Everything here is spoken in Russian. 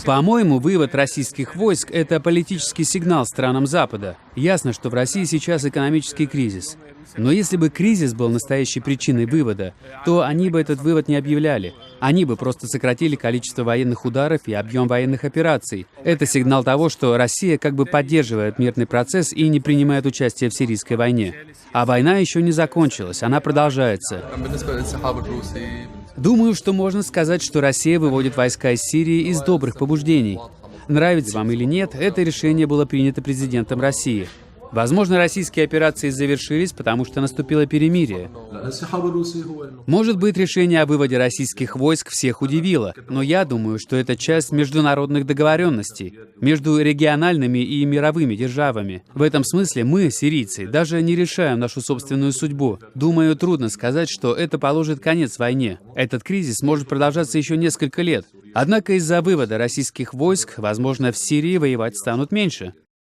По-моему, вывод российских войск — это политический сигнал странам Запада. Ясно, что в России сейчас экономический кризис. Но если бы кризис был настоящей причиной вывода, то они бы этот вывод не объявляли. Они бы просто сократили количество военных ударов и объем военных операций. Это сигнал того, что Россия как бы поддерживает мирный процесс и не принимает участие в сирийской войне. А война еще не закончилась, она продолжается. Думаю, что можно сказать, что Россия выводит войска из Сирии из добрых побуждений. Нравится вам или нет, это решение было принято президентом России. Возможно, российские операции завершились, потому что наступило перемирие. Может быть, решение о выводе российских войск всех удивило, но я думаю, что это часть международных договоренностей между региональными и мировыми державами. В этом смысле мы, сирийцы, даже не решаем нашу собственную судьбу. Думаю, трудно сказать, что это положит конец войне. Этот кризис может продолжаться еще несколько лет. Однако из-за вывода российских войск, возможно, в Сирии воевать станут меньше.